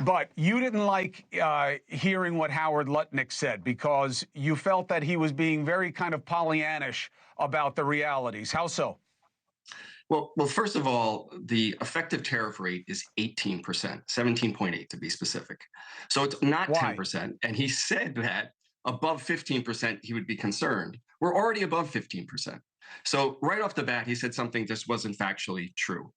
But you didn't like hearing what Howard Lutnick said because you felt that he was being very kind of Pollyannish about the realities. How so? Well, first of all, the effective tariff rate is 18%, 17.8 to be specific. So it's not Why? 10%. And he said that above 15%, he would be concerned. We're already above 15%. So right off the bat, he said something just wasn't factually true.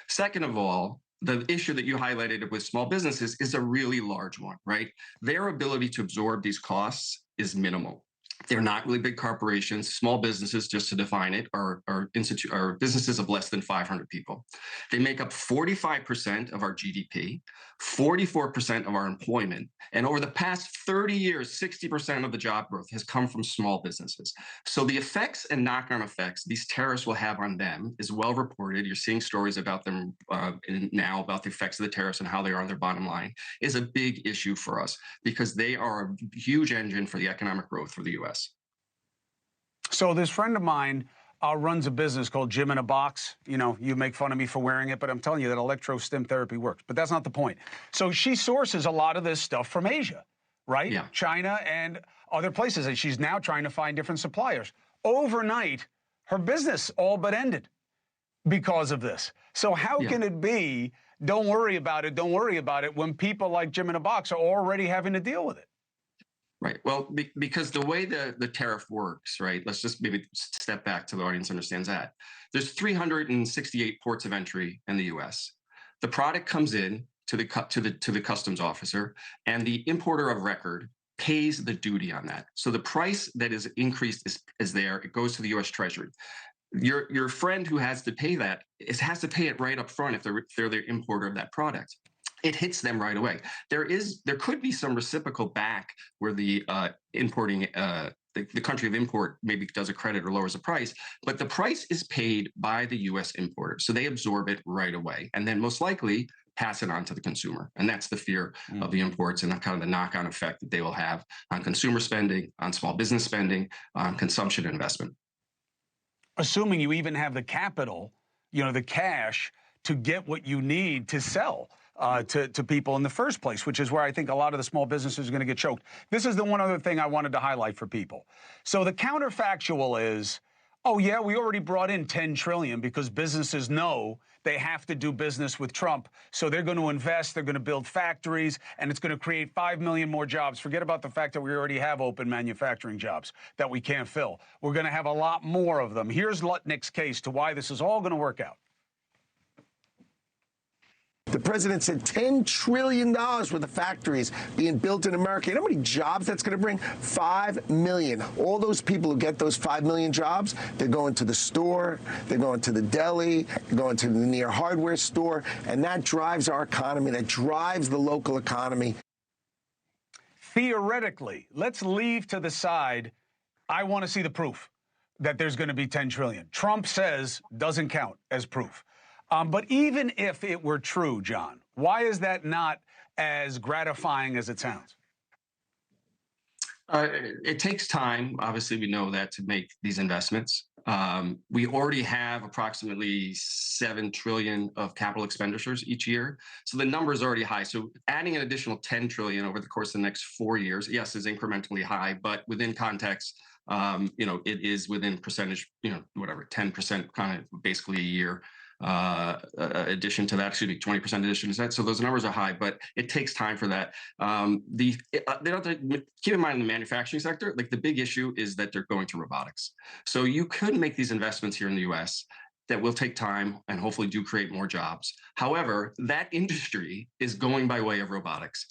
Second of all, the issue that you highlighted with small businesses is a really large one, right? Their ability to absorb these costs is minimal. They're not really big corporations. Small businesses, just to define it, are businesses of less than 500 people. They make up 45% of our GDP, 44% of our employment, and over the past 30 years, 60% of the job growth has come from small businesses. So the effects and knock-on effects these tariffs will have on them is well reported. You're seeing stories about them now, about the effects of the tariffs and how they are on their bottom line, is a big issue for us because they are a huge engine for the economic growth for the U.S. So this friend of mine runs a business called Gym in a Box. You know, you make fun of me for wearing it, but I'm telling you that electro-stim therapy works. But that's not the point. So she sources a lot of this stuff from Asia, right? Yeah. China and other places. And she's now trying to find different suppliers. Overnight, her business all but ended because of this. So how can it be, don't worry about it, when people like Gym in a Box are already having to deal with it? Right. Well, because the way the tariff works, right? Let's just maybe step back so the audience understands that. There's 368 ports of entry in the U.S. The product comes in to the customs officer, and the importer of record pays the duty on that. So the price that is increased is there. It goes to the U.S. Treasury. Your friend who has to pay that has to pay it right up front if they're the importer of that product. It hits them right away. There could be some reciprocal back where the importing the country of import maybe does a credit or lowers the price, but the price is paid by the U.S. importer, so they absorb it right away, and then most likely pass it on to the consumer. And that's the fear of the imports and kind of the knock-on effect that they will have on consumer spending, on small business spending, on consumption and investment. Assuming you even have the capital, you know, the cash to get what you need to sell to people in the first place, which is where I think a lot of the small businesses are going to get choked. This is the one other thing I wanted to highlight for people. So the counterfactual is, oh yeah, we already brought in 10 trillion because businesses know they have to do business with Trump. So they're going to invest, they're going to build factories, and it's going to create 5 million more jobs. Forget about the fact that we already have open manufacturing jobs that we can't fill. We're going to have a lot more of them. Here's Lutnick's case to why this is all going to work out. The president said $10 trillion worth of factories being built in America. You know how many jobs that's going to bring? 5 million. All those people who get those 5 million jobs, they're going to the store, they're going to the deli, they're going to the near hardware store, and that drives our economy, that drives the local economy. Theoretically, let's leave to the side, I want to see the proof that there's going to be 10 trillion. Trump says doesn't count as proof. But even if it were true, John, why is that not as gratifying as it sounds? It takes time. Obviously, we know that to make these investments. We already have approximately 7 trillion of capital expenditures each year. So the number is already high. So adding an additional 10 trillion over the course of the next 4 years, yes, is incrementally high, but within context, you know, it is within percentage, you know, whatever, 10% kind of basically a year. Addition to that, 20% addition to that. So those numbers are high, but it takes time for that. Keep in mind in the manufacturing sector, like the big issue is that they're going to robotics. So you could make these investments here in the U.S. that will take time and hopefully do create more jobs. However, that industry is going by way of robotics.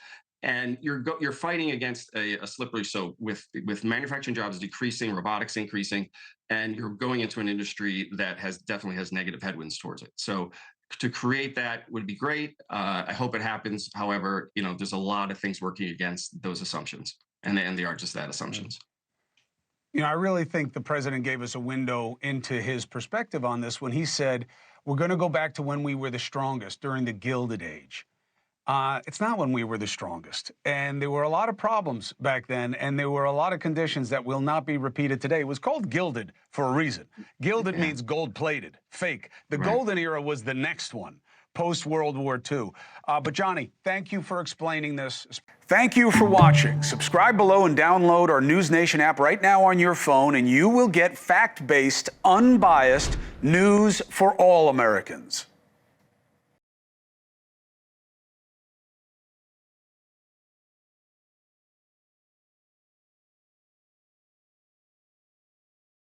And you're fighting against a slippery slope with manufacturing jobs decreasing, robotics increasing, and you're going into an industry that definitely has negative headwinds towards it. So to create that would be great. I hope it happens. However, you know, there's a lot of things working against those assumptions, and they are just that, assumptions. You know, I really think the president gave us a window into his perspective on this when he said, we're going to go back to when we were the strongest during the Gilded Age. It's not when we were the strongest. And there were a lot of problems back then, and there were a lot of conditions that will not be repeated today. It was called gilded for a reason. Gilded means gold-plated, fake. The golden era was the next one. post-World War II. But Johnny, thank you for explaining this. Thank you for watching. Subscribe below and download our NewsNation app right now on your phone, and you will get fact-based, unbiased news for all Americans.